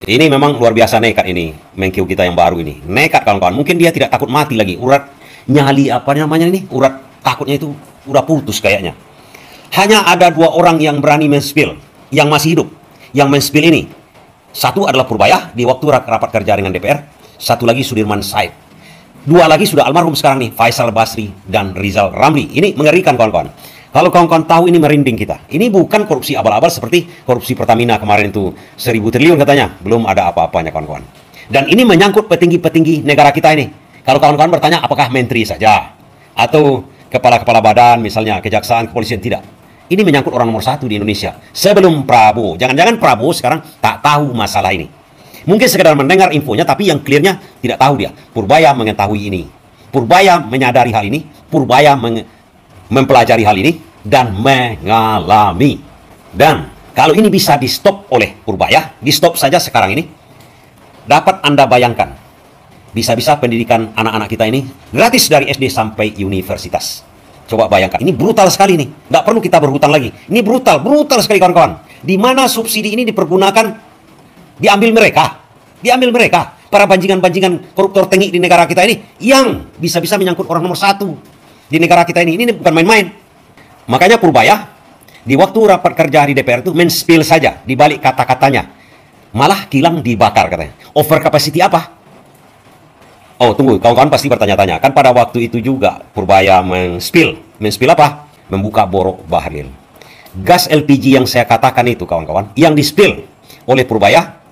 Ini memang luar biasa nekat ini, Menkeu kita yang baru ini. Nekat kawan-kawan. Mungkin dia tidak takut mati lagi. Urat nyali apa namanya ini? Urat takutnya itu udah putus kayaknya. Hanya ada dua orang yang berani men-spill, yang masih hidup. Yang men-spill ini. Satu adalah Purbaya di waktu rapat kerja dengan DPR. Satu lagi Sudirman Said. Dua lagi sudah almarhum sekarang nih, Faisal Basri dan Rizal Ramli. Ini mengerikan kawan-kawan. Kalau kawan-kawan tahu, ini merinding kita. Ini bukan korupsi abal-abal seperti korupsi Pertamina kemarin itu 1.000 triliun katanya. Belum ada apa-apanya kawan-kawan. Dan ini menyangkut petinggi-petinggi negara kita ini. Kalau kawan-kawan bertanya apakah menteri saja atau kepala-kepala badan misalnya kejaksaan, kepolisian, tidak. Ini menyangkut orang nomor satu di Indonesia. Sebelum Prabowo. Jangan-jangan Prabowo sekarang tak tahu masalah ini. Mungkin sekedar mendengar infonya, tapi yang clearnya tidak tahu dia. Purbaya mengetahui ini. Purbaya menyadari hal ini. Purbaya mempelajari hal ini dan mengalami. Dan kalau ini bisa di stop oleh Purbaya, di stop saja sekarang ini, dapat Anda bayangkan, bisa-bisa pendidikan anak-anak kita ini gratis dari SD sampai universitas. Coba bayangkan, ini brutal sekali nih. Nggak perlu kita berhutang lagi. Ini brutal sekali kawan-kawan. Di mana subsidi ini dipergunakan, diambil mereka. Para banjingan-banjingan koruptor tengik di negara kita ini, yang bisa-bisa menyangkut orang nomor satu di negara kita ini bukan main-main. Makanya Purbaya di waktu rapat kerja di DPR itu men-spill saja di balik kata-katanya. Malah kilang dibakar katanya. Over capacity apa? Oh, tunggu, kawan-kawan pasti bertanya-tanya. Kan pada waktu itu juga Purbaya men-spill apa? Membuka borok Bahlil. Gas LPG yang saya katakan itu kawan-kawan, yang di-spill oleh Purbaya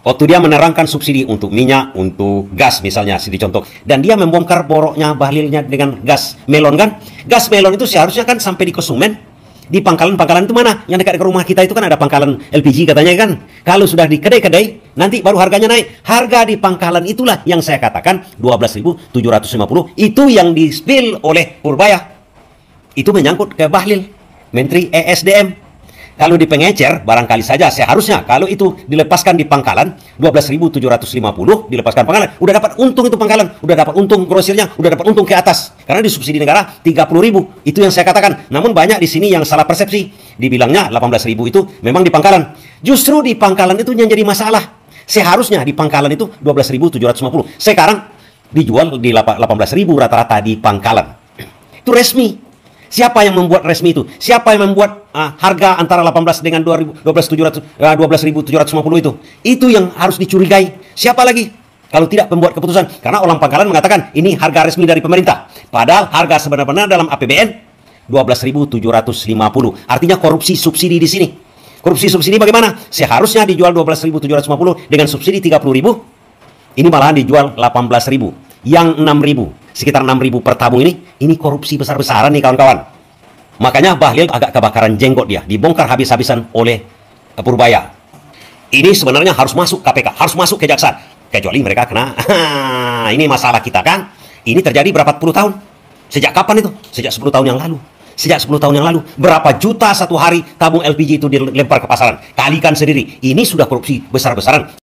waktu dia menerangkan subsidi untuk minyak, untuk gas misalnya, contoh. Dan dia membongkar boroknya Bahlilnya dengan gas melon kan. Gas melon itu seharusnya kan sampai di konsumen. Di pangkalan-pangkalan itu mana? Yang dekat rumah kita itu kan ada pangkalan LPG katanya kan. Kalau sudah di kedai-kedai, nanti baru harganya naik. Harga di pangkalan itulah yang saya katakan 12.750. Itu yang di-spill oleh Purbaya. Itu menyangkut ke Bahlil, Menteri ESDM. Kalau di pengecer, barangkali saja seharusnya kalau itu dilepaskan di pangkalan 12.750, dilepaskan pangkalan, udah dapat untung itu pangkalan, udah dapat untung grosirnya, udah dapat untung ke atas. Karena di subsidi negara 30.000, itu yang saya katakan. Namun banyak di sini yang salah persepsi, dibilangnya 18.000 itu memang di pangkalan. Justru di pangkalan itu yang jadi masalah. Seharusnya di pangkalan itu 12.750. Sekarang dijual di 18.000 rata-rata di pangkalan. Itu resmi. Siapa yang membuat resmi itu? Siapa yang membuat harga antara 18 dengan 12.750 itu? Itu yang harus dicurigai. Siapa lagi? Kalau tidak pembuat keputusan. Karena orang pangkalan mengatakan ini harga resmi dari pemerintah. Padahal harga sebenarnya dalam APBN 12.750. Artinya korupsi subsidi di sini. Korupsi subsidi bagaimana? Seharusnya dijual 12.750 dengan subsidi 30.000. Ini malahan dijual 18.000. Yang 6.000. Sekitar 6.000 per tabung ini korupsi besar-besaran nih kawan-kawan. Makanya Bahlil agak kebakaran jenggot dia, dibongkar habis-habisan oleh Purbaya. Ini sebenarnya harus masuk KPK, harus masuk kejaksaan. Kecuali mereka kena, ini masalah kita kan. Ini terjadi berapa puluh tahun? Sejak kapan itu? Sejak 10 tahun yang lalu. Sejak 10 tahun yang lalu, berapa juta satu hari tabung LPG itu dilempar ke pasaran. Kalikan sendiri, ini sudah korupsi besar-besaran.